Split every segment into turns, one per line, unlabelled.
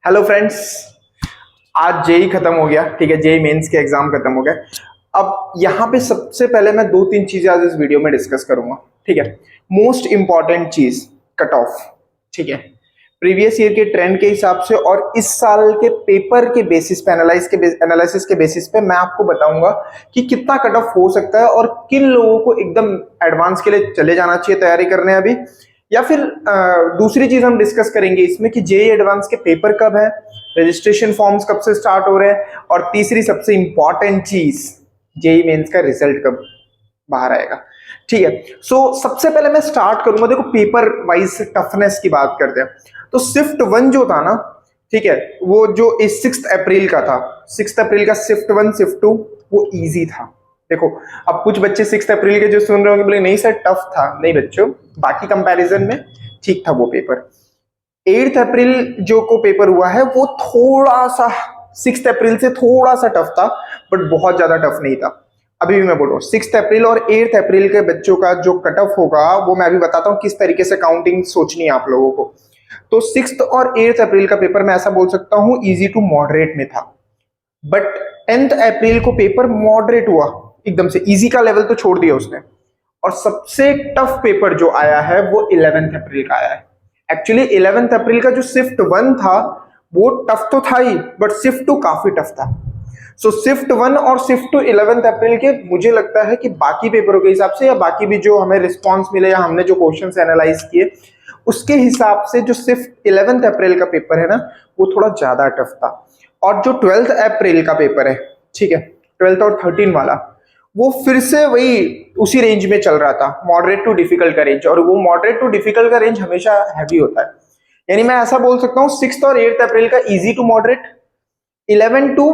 Hello friends. आज JEE खत्म हो गया। ठीक है, जेई मेंस के एग्जाम खत्म हो गए। अब यहाँ पे सबसे पहले मैं दो तीन चीजें आज इस वीडियो में डिस्कस करूंगा। ठीक है, मोस्ट इंपॉर्टेंट चीज कट ऑफ। ठीक है, प्रीवियस ईयर के ट्रेंड के हिसाब से और इस साल के पेपर के बेसिस पे एनालिसिस के बेसिस पे मैं आपको बताऊंगा कि कितना कट ऑफ हो सकता है और किन लोगों को एकदम एडवांस के लिए चले जाना चाहिए तैयारी करने अभी, या फिर दूसरी चीज हम डिस्कस करेंगे इसमें कि जेई एडवांस के पेपर कब है, रजिस्ट्रेशन फॉर्म्स कब से स्टार्ट हो रहे हैं, और तीसरी सबसे इंपॉर्टेंट चीज जेई मेंस का रिजल्ट कब बाहर आएगा। ठीक है, सो सबसे पहले मैं स्टार्ट करूंगा। देखो, पेपर वाइज टफनेस की बात करते हैं तो शिफ्ट वन जो था ना, ठीक है, वो जो इस 6 अप्रैल का था, 6 अप्रैल का शिफ्ट वन शिफ्ट टू वो इजी था। देखो, अब कुछ बच्चे 6 अप्रैल के जो सुन रहे होंगे बोले नहीं सर टफ था। नहीं बच्चों, बाकी कंपैरिजन में ठीक था वो पेपर। 8 अप्रैल जो को पेपर हुआ है वो थोड़ा सा 6 अप्रैल से थोड़ा सा टफ था, बट बहुत ज्यादा टफ नहीं था। अभी भी मैं बोल रहा हूँ 6 अप्रैल और 8 अप्रैल के बच्चों का जो कट ऑफ होगा वो मैं अभी बताता हूँ किस तरीके से काउंटिंग सोचनी है आप लोगों को। तो 6 और 8 अप्रैल का पेपर मैं ऐसा बोल सकता हूँ इजी टू मॉडरेट में था, बट 10th अप्रैल को पेपर मॉडरेट हुआ एकदम से, इजी का लेवल तो छोड़ दिया उसने। और सबसे टफ पेपर जो आया है वो 11th अप्रैल का आया है। एक्चुअली 11th अप्रैल का जो शिफ्ट वन था वो टफ तो था ही, बट शिफ्ट टू काफी टफ था। सो शिफ्ट वन और शिफ्ट टू 11th अप्रैल के मुझे लगता है कि बाकी पेपरों के हिसाब से या बाकी भी जो हमें रिस्पॉन्स मिले या हमने जो क्वेश्चन एनालाइज किए उसके हिसाब से जो सिर्फ 11th अप्रैल का पेपर है ना वो थोड़ा ज्यादा टफ था। और जो 12th अप्रैल का पेपर है, ठीक है, 12th और 13 वाला, वो फिर से वही उसी रेंज में चल रहा था, मॉडरेट टू डिफिकल्ट का रेंज। और वो मॉडरेट टू डिफिकल्ट का रेंज हमेशा हैवी होता है, यानी मैं ऐसा बोल सकता हूँ 6 और 8 अप्रैल का इजी टू मॉडरेट, 11 टू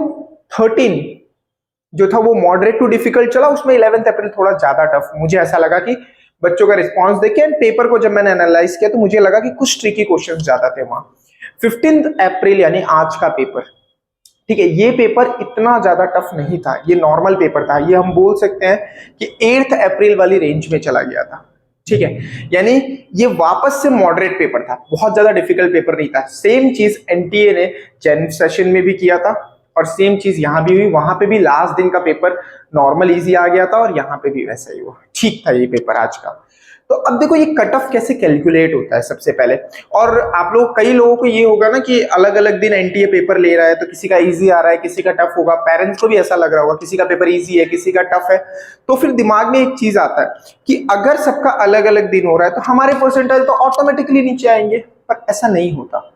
13 जो था वो मॉडरेट टू डिफिकल्ट चला, उसमें 11th अप्रैल थोड़ा ज्यादा टफ मुझे ऐसा लगा कि बच्चों का रिस्पांस देखे एंड पेपर को जब मैंने एनालाइज किया तो मुझे लगा कि कुछ ट्रिकी क्वेश्चन ज्यादा थे वहां। 15th अप्रैल यानी आज का पेपर, ठीक है, ये पेपर इतना ज्यादा टफ नहीं था, ये नॉर्मल पेपर था। ये हम बोल सकते हैं कि 8th अप्रैल वाली रेंज में चला गया था। ठीक है, यानी ये वापस से मॉडरेट पेपर था, बहुत ज्यादा डिफिकल्ट पेपर नहीं था। सेम चीज एनटीए ने जैन सेशन में भी किया था और सेम चीज यहां भी हुई। वहां पे भी लास्ट दिन का पेपर नॉर्मल इजी आ गया था और यहाँ पे भी वैसा ही हुआ, ठीक था ये पेपर आज का। तो अब देखो ये कट ऑफ कैसे कैलकुलेट होता है सबसे पहले। और आप लोग, कई लोगों को ये होगा ना कि अलग अलग दिन एनटीए पेपर ले रहा है तो किसी का इजी आ रहा है किसी का टफ होगा, पेरेंट्स को भी ऐसा लग रहा होगा किसी का पेपर इजी है किसी का टफ है। तो फिर दिमाग में एक चीज आता है कि अगर सबका अलग अलग दिन हो रहा है तो हमारे परसेंटाइल तो ऑटोमेटिकली नीचे आएंगे, पर ऐसा नहीं होता।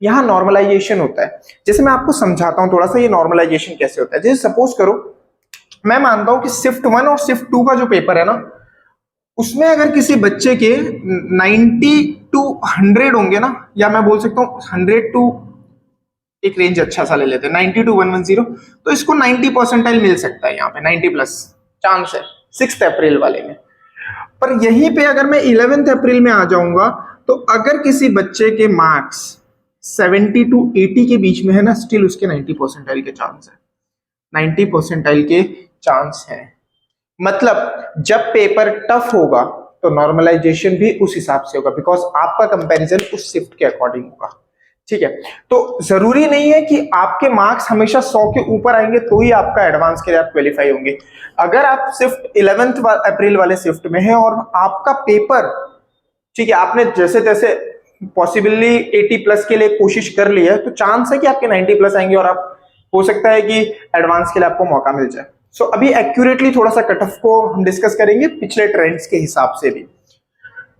यहाँ नॉर्मलाइजेशन होता है। जैसे मैं आपको समझाता हूँ थोड़ा सा ये नॉर्मलाइजेशन कैसे होता है। जैसे सपोज करो मैं मानता हूं कि शिफ्ट वन और शिफ्ट टू का जो पेपर है ना उसमें अगर किसी बच्चे के 90 टू 100 होंगे ना, या मैं बोल सकता हूँ 100 टू, एक रेंज अच्छा सा ले लेते हैं 90 टू 110, तो इसको 90 परसेंटाइल मिल सकता है, यहाँ पे 90 प्लस चांस है 6 अप्रैल वाले में। पर यहीं पे अगर मैं 11th अप्रैल में आ जाऊंगा तो अगर किसी बच्चे के मार्क्स 70 टू 80 के बीच में है ना, स्टिल उसके 90 परसेंटाइल के चांस है, 90 परसेंटाइल के चांस है। मतलब जब पेपर टफ होगा तो नॉर्मलाइजेशन भी उस हिसाब से होगा, बिकॉज आपका कंपैरिजन उस शिफ्ट के अकॉर्डिंग होगा। ठीक है, तो जरूरी नहीं है कि आपके मार्क्स हमेशा 100 के ऊपर आएंगे तो ही आपका एडवांस के लिए आप क्वालिफाई होंगे। अगर आप सिर्फ 11th अप्रैल वाले शिफ्ट में है और आपका पेपर, ठीक है, आपने जैसे तैसे पॉसिबली 80 प्लस के लिए कोशिश कर ली है तो चांस है कि आपके 90 प्लस आएंगे और आप, हो सकता है कि एडवांस के लिए आपको मौका मिल जाए। सो अभी एक्यूरेटली थोड़ा सा कट ऑफ को हम डिस्कस करेंगे पिछले ट्रेंड्स के हिसाब से भी।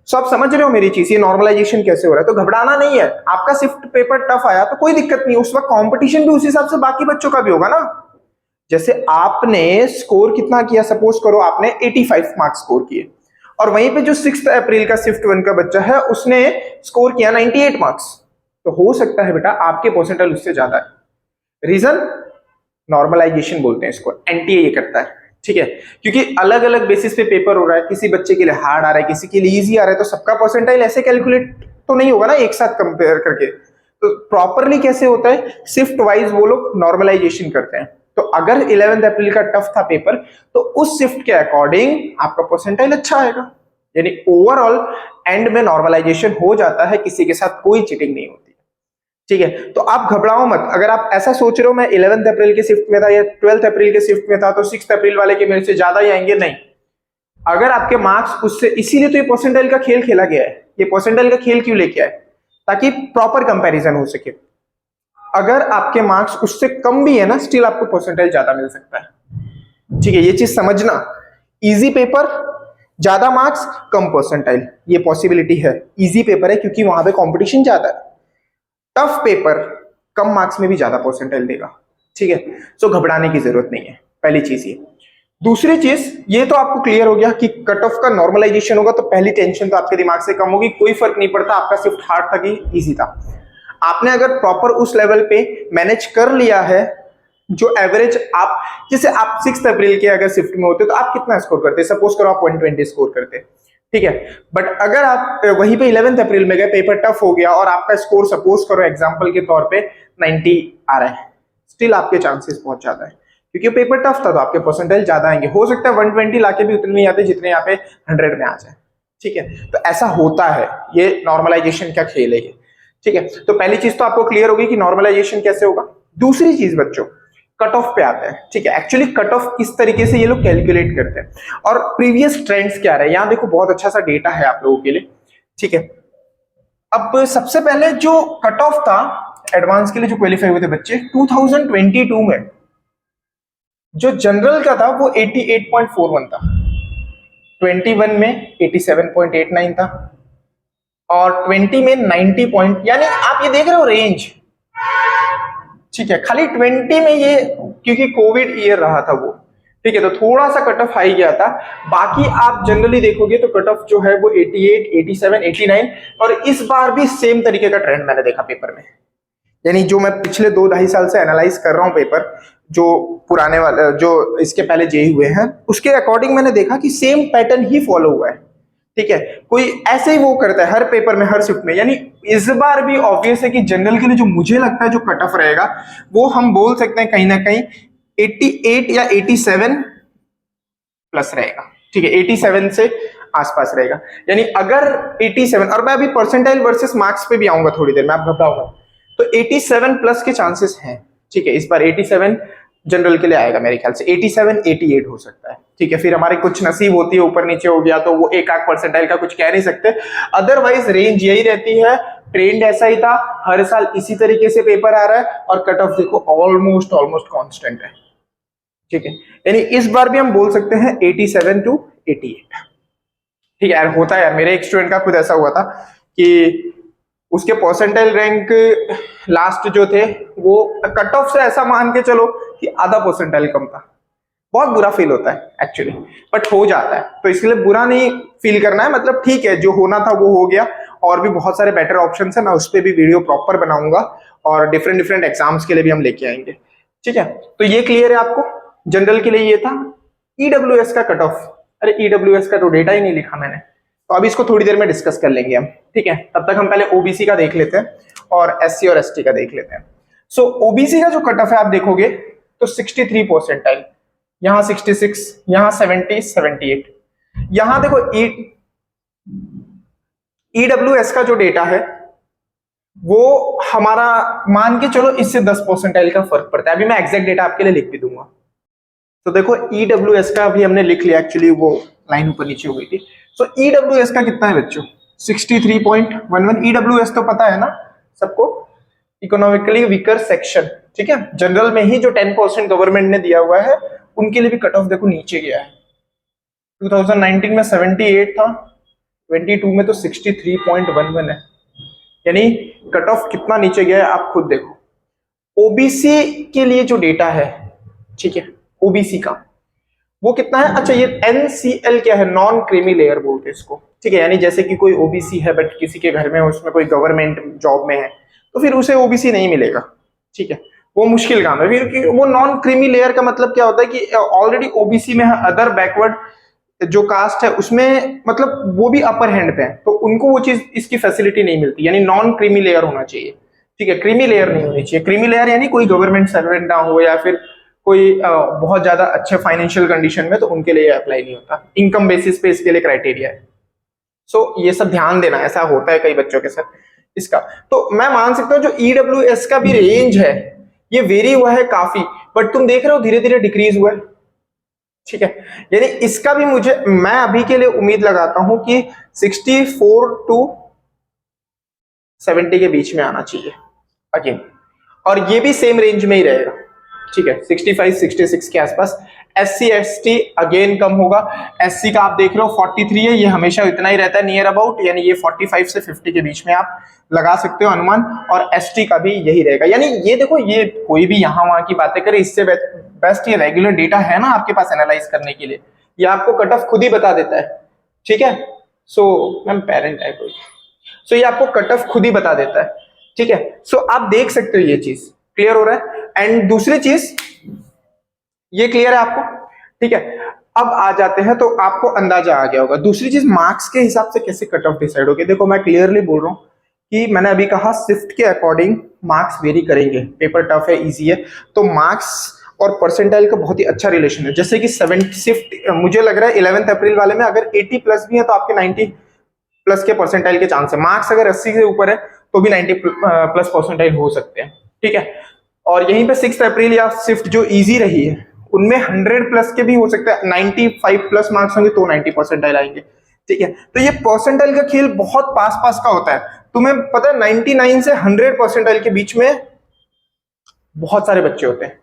सो आप समझ रहे हो मेरी चीज, ये नॉर्मलाइजेशन कैसे हो रहा है। तो घबराना नहीं है, आपका शिफ्ट पेपर टफ आया तो कोई दिक्कत नहीं, उस वक्त कंपटीशन भी उस हिसाब से बाकी बच्चों का भी होगा ना। जैसे आपने स्कोर कितना किया, सपोज करो आपने 85 मार्क्स स्कोर किए और वहीं पे जो 6 अप्रैल का शिफ्ट वन का बच्चा है उसने स्कोर किया 98 मार्क्स, तो हो सकता है बेटा आपके परसेंटाइल उससे ज्यादा है। रीजन नॉर्मलाइजेशन बोलते हैं इसको, एनटीए ये करता है। ठीक है, क्योंकि अलग अलग बेसिस पे पेपर हो रहा है, किसी बच्चे के लिए हार्ड आ रहा है किसी के लिए इजी आ रहा है, तो सबका परसेंटाइल ऐसे कैलकुलेट तो नहीं होगा ना एक साथ कंपेयर करके। तो प्रॉपरली कैसे होता है, शिफ्ट वाइज वो लोग नॉर्मलाइजेशन करते हैं। तो अगर 11th अप्रैल का टफ था पेपर तो उस शिफ्ट के अकॉर्डिंग आपका परसेंटाइल अच्छा आएगा, यानी ओवरऑल एंड में नॉर्मलाइजेशन हो जाता है, किसी के साथ कोई चीटिंग नहीं होती। ठीक है। तो आप घबराओ मत, अगर आप ऐसा सोच रहे हो मैं 11 अप्रैल के शिफ्ट में था या 12 अप्रैल के शिफ्ट में था तो 6 अप्रैल वाले के मेरे से ज्यादा ही आएंगे, नहीं। अगर आपके मार्क्स उससे, इसीलिए तो ये परसेंटाइल का खेल खेला गया है। ये परसेंटाइल का खेल क्यों लेके आए? ताकि प्रॉपर कंपैरिजन हो सके। अगर आपके मार्क्स उससे कम भी है ना, स्टिल आपको परसेंटाइल ज्यादा मिल सकता है। ठीक है, ये चीज समझना। इजी पेपर ज्यादा मार्क्स कम परसेंटाइल, ये पॉसिबिलिटी है। इजी पेपर है क्योंकि वहां पे कंपटीशन ज्यादा है। टफ पेपर कम मार्क्स में भी ज्यादा परसेंटाइल देगा। ठीक है, सो घबराने की जरूरत नहीं है, पहली चीज ये। दूसरी चीज, ये तो आपको क्लियर हो गया कि कट ऑफ का नॉर्मलाइजेशन होगा तो पहली टेंशन तो आपके दिमाग से कम होगी। कोई फर्क नहीं पड़ता आपका शिफ्ट हार्ड था कि इजी था। आपने अगर प्रॉपर उस लेवल पे मैनेज कर लिया है, जो एवरेज आप, जैसे आप 6 अप्रैल के अगर शिफ्ट में होते तो आप कितना स्कोर करते? सपोज करो आप 120 स्कोर करते, ठीक है। बट अगर आप वहीं पे 11 अप्रैल में गए, पेपर टफ हो गया और आपका स्कोर सपोज करो एग्जांपल के तौर पे 90 आ रहा है, स्टिल आपके चांसेस बहुत ज्यादा है क्योंकि पेपर टफ था तो आपके परसेंटाइल ज्यादा आएंगे। हो सकता है 120 लाके भी उतने नहीं आते जितने यहाँ पे 100 में आ जाए। ठीक है, तो ऐसा होता है, ये नॉर्मलाइजेशन का खेल है ये। ठीक है, तो पहली चीज तो आपको क्लियर होगी कि नॉर्मलाइजेशन कैसे होगा। दूसरी चीज बच्चों, कट ऑफ पे आते हैं। ठीक है, एक्चुअली कट ऑफ किस तरीके से ये लोग कैलकुलेट करते हैं और प्रीवियस ट्रेंड्स क्या रहे, यहां देखो बहुत अच्छा सा डेटा है आप लोगों के लिए। ठीक है, अब सबसे पहले जो कट ऑफ था एडवांस के लिए जो क्वालिफाई हुए थे बच्चे 2022 में, जो जनरल का था वो 88.41 था, 21 में 87.89 था और 20 में 90 पॉइंट, यानी आप ये देख रहे हो रेंज। ठीक है, खाली 20 में ये क्योंकि कोविड ईयर रहा था वो, ठीक है, तो थोड़ा सा कट ऑफ हाई गया था। बाकी आप जनरली देखोगे तो कट ऑफ जो है वो 88, 87, 89 और इस बार भी सेम तरीके का ट्रेंड मैंने देखा पेपर में। यानी जो मैं पिछले 2-2.5 साल से एनालाइज कर रहा हूं पेपर, जो पुराने वाले जो इसके पहले जेई हुए हैं, उसके अकॉर्डिंग मैंने देखा कि सेम पैटर्न ही फॉलो हुआ है। ठीक है, कोई ऐसे ही वो करता है हर पेपर में, हर शिफ्ट में। यानी इस बार भी ऑब्वियस है कि जनरल के लिए जो मुझे लगता है जो कट ऑफ रहेगा वो हम बोल सकते हैं कहीं ना कहीं 88 या 87 प्लस रहेगा। ठीक है, 87 से आसपास रहेगा। यानी अगर 87, और मैं अभी परसेंटाइल वर्सेस मार्क्स पे भी आऊंगा थोड़ी देर में, आप घबराओ मत, तो 87 प्लस के चांसेस हैं। ठीक है, इस बार 87 जनरल के लिए आएगा मेरे ख्याल से, 87, 88 हो सकता है। ठीक है, फिर हमारे कुछ नसीब होती है, ऊपर नीचे हो गया तो वो एक आध परसेंटाइल का कुछ कह नहीं सकते। अदरवाइज रेंज यही रहती है, ट्रेंड ऐसा ही था, हर साल इसी तरीके से पेपर आ रहा है और कट ऑफ देखो ऑलमोस्ट कांस्टेंट है। ठीक है, यानी इस बार भी हम बोल सकते हैं 87 to 88। ठीक है यार, होता है यार, मेरे एक स्टूडेंट का खुद ऐसा हुआ था कि उसके परसेंटाइल रैंक लास्ट जो थे वो कट ऑफ से ऐसा मान के चलो कि आधा परसेंटाइल कम था। बहुत बुरा फील होता है एक्चुअली, बट हो जाता है, तो इसलिए बुरा नहीं फील करना है। मतलब ठीक है, जो होना था वो हो गया, और भी बहुत सारे बेटर ऑप्शन है, मैं उस पर भी वीडियो प्रॉपर बनाऊंगा और डिफरेंट एग्जाम्स के लिए भी हम लेके आएंगे। ठीक है, तो ये क्लियर है आपको। जनरल के लिए ये था। ईडब्ल्यूएस का कट ऑफ, अरे ईडब्ल्यूएस का तो डेटा ही नहीं लिखा मैंने, तो अभी इसको थोड़ी देर में डिस्कस कर लेंगे हम। ठीक है, तब तक हम पहले ओबीसी का देख लेते हैं और एससी और एसटी का देख लेते हैं। सो ओबीसी का जो कट ऑफ है आप देखोगे तो 63 परसेंटाइल, यहां 66, यहां 70, 78। यहां देखो ईडब्ल्यूएस का जो डेटा है वो हमारा मान के चलो इससे 10 परसेंटाइल का फर्क पड़ता है। अभी मैं एग्जैक्ट डेटा आपके लिए लिख भी दूंगा। तो देखो ईडब्ल्यूएस का अभी हमने लिख लिया, एक्चुअली वो लाइन ऊपर नीचे हो गई थी। सो ईडब्ल्यूएस का कितना है बच्चों? 63.11। ईडब्ल्यूएस तो पता है ना सबको, इकोनॉमिकली वीकर सेक्शन। ठीक है, जनरल में ही जो 10% गवर्नमेंट ने दिया हुआ है उनके लिए भी कट ऑफ देखो नीचे गया है। 2019 में 78 था, 22 में तो 63.11 है। यानी कट ऑफ कितना नीचे गया है आप खुद देखो। ओबीसी के लिए जो डेटा है, ठीक है, ओबीसी का वो कितना है? अच्छा, ये एनसीएल क्या है? नॉन क्रीमी लेयर बोलते हैं इसको। ठीक है, यानी जैसे कि कोई ओबीसी है बट किसी के घर में उसमें कोई गवर्नमेंट जॉब में है तो फिर उसे ओबीसी नहीं मिलेगा। ठीक है, वो मुश्किल काम है फिर। वो नॉन क्रीमी लेयर का मतलब क्या होता है कि ऑलरेडी ओबीसी में है, अदर बैकवर्ड जो कास्ट है उसमें मतलब वो भी अपर हैंड पे है, तो उनको वो चीज इसकी फैसिलिटी नहीं मिलती। यानी नॉन क्रीमी लेयर होना चाहिए। ठीक है, क्रीमी लेयर नहीं होनी चाहिए। क्रीमी लेयर यानी कोई गवर्नमेंट सर्वेंट ना हो या फिर कोई बहुत ज्यादा अच्छे फाइनेंशियल कंडीशन में, तो उनके लिए अप्लाई नहीं होता। इनकम बेसिस पे इसके लिए क्राइटेरिया है। सो ये सब ध्यान देना, ऐसा होता है कई बच्चों के साथ इसका। तो मैं मान सकता हूं जो EWS का भी रेंज है ये वेरी हुआ है काफी, बट तुम देख रहे हो धीरे धीरे डिक्रीज हुआ है, ठीक है। यानी इसका भी मैं अभी के लिए उम्मीद लगाता हूं कि 64 टू 70 के बीच में आना चाहिए अगेन, और ये भी सेम रेंज में ही रहेगा, ठीक है, 65 66 के आसपास। SC ST अगेन कम होगा। SC का आप देख रहे हो 43 है, ये हमेशा इतना ही रहता है नियर अबाउट, यानी ये 45 से 50 के बीच में आप लगा सकते हो अनुमान, और ST का भी यही रहेगा। यानी ये देखो, ये कोई भी यहाँ वहां की बातें करे, इससे बेस्ट ये रेगुलर डेटा है ना आपके पास एनालाइज करने के लिए, ये आपको कट ऑफ खुद ही बता देता है, ठीक है। सो मैम पेरेंट है कोई, सो ये आपको कट ऑफ खुद ही बता देता है, ठीक है। सो आप देख सकते हो, ये चीज क्लियर हो रहा है। एंड दूसरी चीज ये क्लियर है आपको, ठीक है। अब आ जाते हैं, तो आपको अंदाजा आ गया होगा। दूसरी चीज, मार्क्स के हिसाब से कैसे कट ऑफ डिसाइड होगी। देखो मैं क्लियरली बोल रहा हूं कि मैंने अभी कहा शिफ्ट के अकॉर्डिंग मार्क्स वेरी करेंगे, पेपर टफ है इजी है, तो मार्क्स और परसेंटाइल का बहुत ही अच्छा रिलेशन है। जैसे कि 7 शिफ्ट, मुझे लग रहा है 11 अप्रैल वाले में अगर 80 प्लस भी है तो आपके 90 प्लस के परसेंटाइल के चांस है। मार्क्स अगर 80 से ऊपर है तो भी 90 प्लस परसेंटाइल हो सकते हैं, ठीक है। और यहीं पे 6 अप्रैल या शिफ्ट जो इजी रही है उनमें 100 प्लस के भी हो सकते हैं, 95 प्लस मार्क्स होंगे तो 90 परसेंटाइल आएंगे, ठीक है। तो ये परसेंटाइल का खेल बहुत पास पास का होता है। तुम्हें पता है 99 से 100 परसेंटाइल के बीच में बहुत सारे बच्चे होते हैं,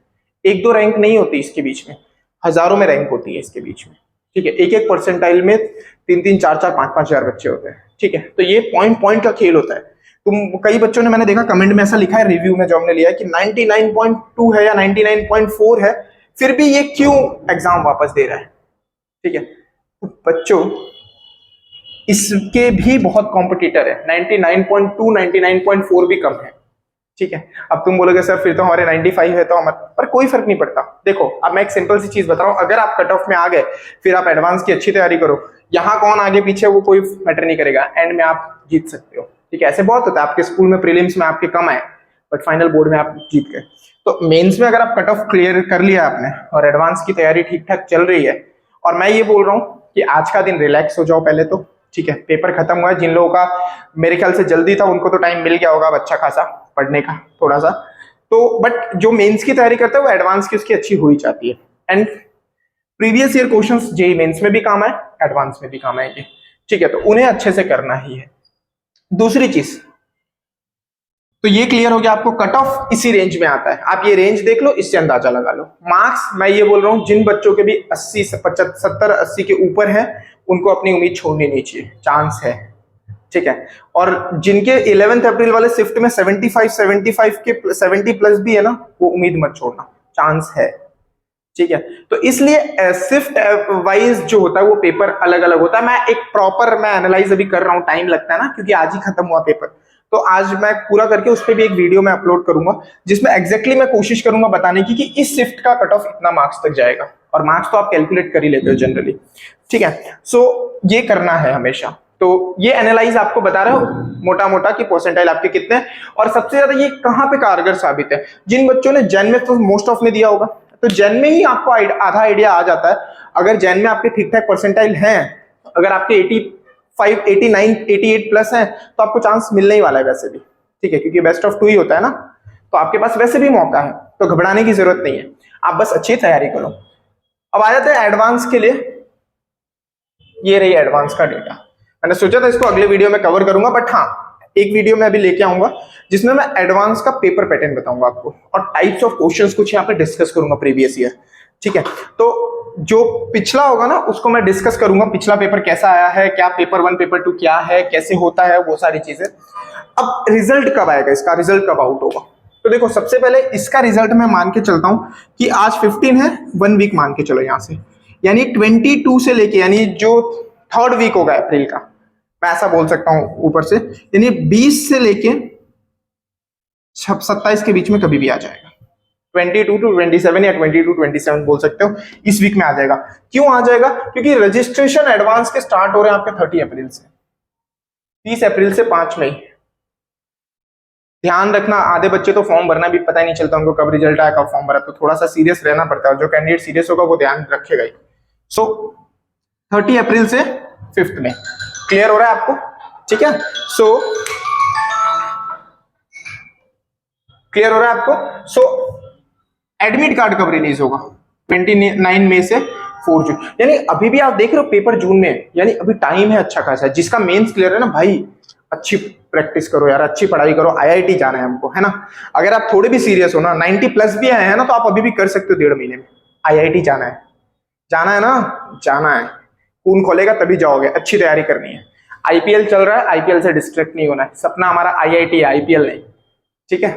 1-2 रैंक नहीं होती इसके बीच में, हजारों में रैंक होती है इसके बीच में, ठीक है। एक एक परसेंटाइल में 3-3, 4-4, 5-5 हजार बच्चे होते हैं, ठीक है। तो ये पॉइंट का खेल होता है। तुम कई बच्चों ने, मैंने देखा कमेंट में ऐसा लिखा है रिव्यू में जो हमने लिया है कि 99.2 है या 99.4 है, फिर भी ये क्यों एग्जाम वापस दे रहा है, ठीक है। तो बच्चों इसके भी बहुत कॉम्पिटिटर है, 99.2 99.4 भी कम है, ठीक है। अब तुम बोलोगे सर फिर तो हमारे 95 है तो हमारे, पर कोई फर्क नहीं पड़ता। देखो अब मैं एक सिंपल सी चीज बता रहा हूं, अगर आप कट ऑफ में आ गए फिर आप एडवांस की अच्छी तैयारी करो, यहाँ कौन आगे पीछे वो कोई मैटर नहीं करेगा, एंड में आप जीत सकते हो, ठीक है। ऐसे बहुत होता है, आपके स्कूल में प्रीलिम्स में आपके कम आए बट फाइनल बोर्ड में आप जीत गए। तो मेंस में अगर आप कट ऑफ क्लियर कर लिया आपने और एडवांस की तैयारी ठीक ठाक चल रही है, और मैं ये बोल रहा हूँ कि आज का दिन रिलैक्स हो जाओ पहले तो, ठीक है। पेपर खत्म हुआ है, जिन लोगों का मेरे ख्याल से जल्दी था उनको तो टाइम मिल गया होगा अच्छा खासा पढ़ने का थोड़ा सा, तो बट जो मेंस की तैयारी करता है वो एडवांस की उसकी अच्छी हो ही जाती है। And previous year questions JEE mains में भी काम आए, एडवांस में भी काम आएंगे, ठीक है। तो उन्हें अच्छे से करना ही है। दूसरी चीज, तो ये क्लियर हो गया, आपको कट ऑफ इसी रेंज में आता है, आप ये रेंज देख लो, इससे अंदाजा लगा लो। मार्क्स मैं ये बोल रहा हूं जिन बच्चों के भी 80 70 80 के ऊपर है उनको अपनी उम्मीद छोड़नी नहीं चाहिए, चांस है, ठीक है। और जिनके 11 अप्रैल वाले शिफ्ट में 75 के 70 प्लस भी है ना, वो उम्मीद मत छोड़ना, चांस है, ठीक है। तो इसलिए शिफ्ट वाइज जो होता है वो पेपर अलग अलग होता है। मैं एक प्रॉपर मैं एनालाइज अभी कर रहा हूं, टाइम लगता है ना क्योंकि आज ही खत्म हुआ पेपर, तो आज मैं पूरा करके उस पर भी एक वीडियो में अपलोड करूंगा जिसमें एग्जैक्टली मैं कोशिश करूंगा बताने की कि इस शिफ्ट का कट ऑफ इतना मार्क्स तक जाएगा, और मार्क्स तो आप कैलकुलेट कर ही लेते हो जनरली, ठीक है। सो ये करना है हमेशा। तो ये एनालाइज आपको बता रहा हूं मोटा मोटा कि परसेंटाइल आपके कितने हैं, और सबसे ज्यादा ये कहां पे कारगर साबित है। जिन बच्चों ने जेन में तो मोस्ट ऑफ ने दिया होगा, तो जेन में ही आपको आधा आइडिया आ जाता है। अगर जेन में आपके ठीक ठाक परसेंटाइल हैं, अगर आपके 85 89 88 प्लस हैं तो आपको चांस मिलने ही वाला है वैसे भी, ठीक है, क्योंकि बेस्ट ऑफ 2 ही होता है ना, तो आपके पास वैसे भी मौका है, तो घबराने की जरूरत नहीं है, आप बस अच्छी तैयारी करो। अब आ जाते हैं एडवांस के लिए। ये रही एडवांस का डेटा, मैंने सोचा था इसको अगले वीडियो में कवर करूंगा, बट हाँ एक वीडियो में अभी लेके आऊंगा जिसमें मैं एडवांस का पेपर पैटर्न बताऊंगा आपको, और टाइप्स ऑफ क्वेश्चंस कुछ यहाँ पे डिस्कस करूंगा प्रीवियस ईयर, ठीक है। तो जो पिछला होगा ना उसको मैं डिस्कस करूंगा, पिछला पेपर कैसा आया है, क्या पेपर 1 पेपर 2 क्या है, कैसे होता है, वो सारी चीजें। अब रिजल्ट कब आएगा, इसका रिजल्ट कब आउट होगा, तो देखो सबसे पहले इसका रिजल्ट मैं मान के चलता हूं कि आज 15 है, 1 वीक मान के चलो यहां से, यानी 22 से लेके, यानी जो 3rd वीक होगा अप्रैल का, मैं ऐसा बोल सकता हूं ऊपर से, यानी 20 से लेके 27 के बीच में कभी भी आ जाएगा। 22 to 27 या 22 to 27 बोल सकते हो, इस वीक में आ जाएगा। क्यों आ जाएगा, क्योंकि रजिस्ट्रेशन एडवांस के स्टार्ट हो रहे हैं आपके 30 अप्रैल से, 30 अप्रैल से 5 मई। ध्यान रखना, आधे बच्चे तो फॉर्म भरना भी पता ही नहीं चलता उनको कब रिजल्ट आया, कब फॉर्म भरा, तो थोड़ा सा सीरियस रहना पड़ता है, और जो कैंडिडेट सीरियस होगा वो ध्यान रखेगा ही। सो 30 अप्रैल से 5th में, क्लियर हो रहा है आपको, ठीक है। सो क्लियर हो रहा है आपको? सो एडमिट कार्ड कब रिलीज होगा? 29 मई से 4 जून, यानी अभी भी आप देख रहे हो पेपर जून में है, यानी अभी टाइम है अच्छा खासा। जिसका मेंस क्लियर है ना भाई, अच्छी प्रैक्टिस करो यार, अच्छी पढ़ाई करो, आईआईटी जाना है हमको, है ना। अगर आप थोड़े भी सीरियस हो ना, 90 प्लस भी आए हैं ना, तो आप अभी भी कर सकते हो 1.5 महीने में। आईआईटी जाना है, जाना है ना, जाना है। खून खोलेगा तभी जाओगे, अच्छी तैयारी करनी है। आईपीएल चल रहा है, आईपीएल से डिस्ट्रैक्ट नहीं होना है, सपना हमारा आईआईटी है, आईपीएल नहीं, ठीक है।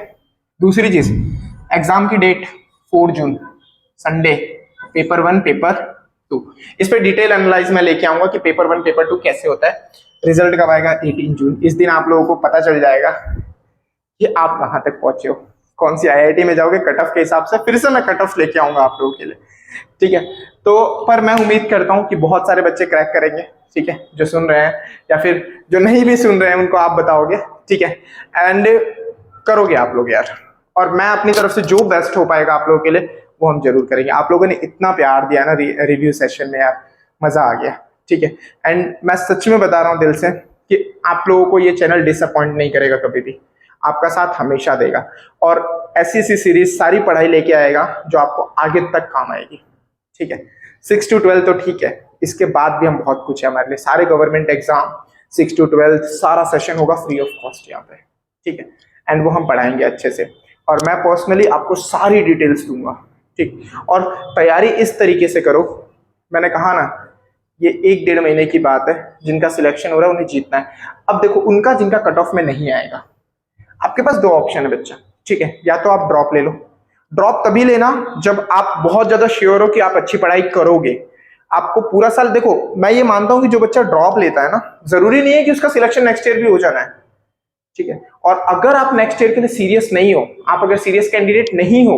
दूसरी चीज, एग्जाम की डेट 4 जून संडे, पेपर 1 पेपर 2। इस पे डिटेल एनालाइज में लेके आऊंगा कि पेपर 1 पेपर 2 कैसे होता है। रिजल्ट कब आएगा? 18 जून। इस दिन आप लोगों को पता चल जाएगा कि आप कहां तक पहुंचे हो, कौन सी आईआईटी में जाओगे। कट ऑफ के हिसाब से फिर से मैं कट ऑफ लेके आऊंगा आप लोगों के लिए, ठीक है। तो पर मैं उम्मीद करता हूं कि बहुत सारे बच्चे क्रैक करेंगे, ठीक है, जो सुन रहे हैं, या फिर जो नहीं भी सुन रहे हैं उनको आप बताओगे, ठीक है। एंड करोगे आप लोग यार, और मैं अपनी तरफ से जो बेस्ट हो पाएगा आप लोगों के लिए वो हम जरूर करेंगे। आप लोगों ने इतना प्यार दिया ना रिव्यू सेशन में यार, मजा आ गया, ठीक है। एंड मैं सच में बता रहा हूँ दिल से कि आप लोगों को ये चैनल डिसअपॉइंट नहीं करेगा कभी भी, आपका साथ हमेशा देगा, और ऐसी ऐसी सीरीज सारी पढ़ाई लेके आएगा जो आपको आगे तक काम आएगी, ठीक है। 6 to 12 तो ठीक है, इसके बाद भी हम बहुत कुछ है हमारे लिए, सारे गवर्नमेंट एग्जाम 6 to 12 सारा सेशन होगा फ्री ऑफ कॉस्ट यहाँ पे, ठीक है। एंड वो हम पढ़ाएंगे अच्छे से, और मैं पर्सनली आपको सारी डिटेल्स दूंगा, ठीक। और तैयारी इस तरीके से करो, मैंने कहा ना ये 1-1.5 महीने की बात है। जिनका सिलेक्शन हो रहा है उन्हें जीतना है। अब देखो उनका जिनका कट ऑफ में नहीं आएगा, आपके पास 2 ऑप्शन है बच्चा, ठीक है। या तो आप ड्रॉप ले लो, ड्रॉप तभी लेना जब आप बहुत ज्यादा श्योर हो कि आप अच्छी पढ़ाई करोगे। आपको पूरा साल, देखो मैं ये मानता हूं कि जो बच्चा ड्रॉप लेता है ना, जरूरी नहीं है कि उसका सिलेक्शन नेक्स्ट ईयर भी हो जाना है, ठीक है। और अगर आप नेक्स्ट ईयर के लिए सीरियस नहीं हो, आप अगर सीरियस कैंडिडेट नहीं हो,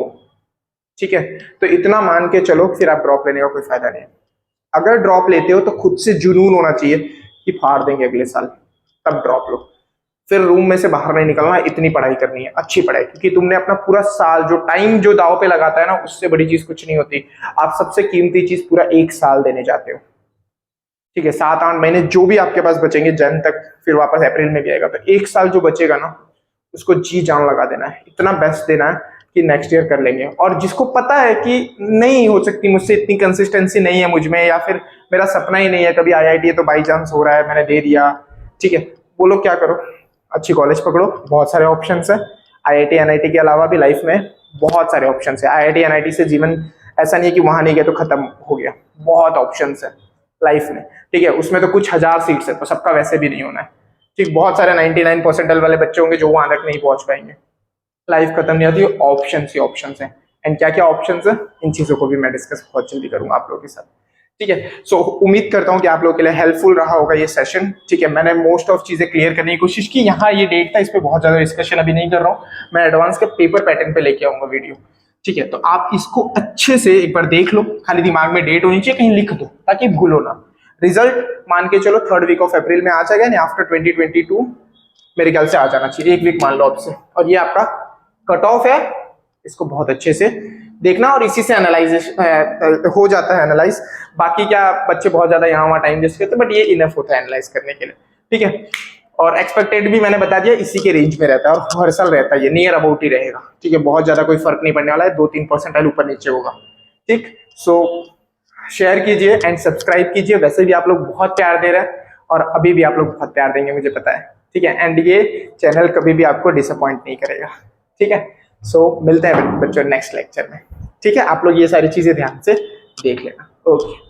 ठीक है, तो इतना मान के चलो फिर आप ड्रॉप लेने का कोई फायदा नहीं है। अगर ड्रॉप लेते हो तो खुद से जुनून होना चाहिए कि फाड़ देंगे अगले साल, तब ड्रॉप लो। फिर रूम में से बाहर नहीं निकलना, इतनी पढ़ाई करनी है, अच्छी पढ़ाई, क्योंकि तुमने अपना पूरा साल, जो टाइम जो दाव पे लगाता है ना, उससे बड़ी चीज कुछ नहीं होती। आप सबसे कीमती चीज पूरा 1 साल देने जाते हो, ठीक है। 7-8 महीने जो भी आपके पास बचेंगे जन तक, फिर वापस अप्रैल में भी आएगा, तो 1 साल जो बचेगा ना, उसको जी जान लगा देना है, इतना बेस्ट देना है कि नेक्स्ट ईयर कर लेंगे। और जिसको पता है कि नहीं हो सकती मुझसे, इतनी कंसिस्टेंसी नहीं है मुझ में, या फिर मेरा सपना ही नहीं है कभी आईआईटी, तो बाई चांस हो रहा है मैंने दे दिया, ठीक है, वो लोग क्या करो, अच्छी कॉलेज पकड़ो, बहुत सारे ऑप्शंस है। आईआईटी एनआईटी के अलावा भी लाइफ में बहुत सारे ऑप्शंस है। आईआईटी एनआईटी से जीवन ऐसा नहीं है कि वहां नहीं गए तो खत्म हो गया, बहुत ऑप्शंस है लाइफ में, ठीक है। उसमें तो कुछ 1000 सीट्स है, तो सबका वैसे भी नहीं होना है, ठीक। बहुत सारे 99 परसेंटाइल वाले बच्चे होंगे जो वहां तक नहीं पहुंच पाएंगे। लाइफ खत्म नहीं होती, ऑप्शन ही ऑप्शन है। एंड क्या क्या ऑप्शन है, इन चीजों को भी मैं डिस्कस बहुत जल्दी करूंगा आप लोगों के साथ, ठीक है। सो उम्मीद करता हूं कि आप लोगों के लिए हेल्पफुल रहा होगा ये सेशन, ठीक है। मैंने मोस्ट ऑफ चीजें क्लियर करने की कोशिश की। यहाँ ये डेट था, इस पे बहुत ज्यादा डिस्कशन अभी नहीं कर रहा हूँ, मैं एडवांस के पेपर पैटर्न पे लेके आऊंगा वीडियो, ठीक है। तो आप इसको अच्छे से एक बार देख लो, खाली दिमाग में डेट होनी चाहिए, कहीं लिख दो ताकि भूलो ना। रिजल्ट मान के चलो 3rd वीक ऑफ अप्रैल में आ जाएगा, यानी आफ्टर 2022 मेरे ख्याल से आ जाना चाहिए, 1 वीक मान लो आपसे। और ये आपका कट ऑफ है, इसको बहुत अच्छे से देखना, और इसी से एनालाइज हो जाता है एनालाइज। बाकी क्या बच्चे बहुत ज्यादा यहाँ वहाँ टाइम वेस्ट करते हैं, बट ये इनफ होता है एनालाइज करने के लिए, ठीक है। और एक्सपेक्टेड भी मैंने बता दिया इसी के रेंज में रहता है, और हर साल रहता है, ये नियर अबाउट ही रहेगा, ठीक है। बहुत ज्यादा कोई फर्क नहीं पड़ने वाला है, 2-3 परसेंटाइल ऊपर नीचे होगा, ठीक। सो शेयर कीजिए एंड सब्सक्राइब कीजिए, वैसे भी आप लोग बहुत प्यार दे रहे हैं, और अभी भी आप लोग बहुत प्यार देंगे मुझे पता है, ठीक है। एंड ये चैनल कभी भी आपको डिसअपॉइंट नहीं करेगा, ठीक है। सो मिलते हैं बच्चों नेक्स्ट लेक्चर में, ठीक है। आप लोग ये सारी चीजें ध्यान से देख लेना, ओके।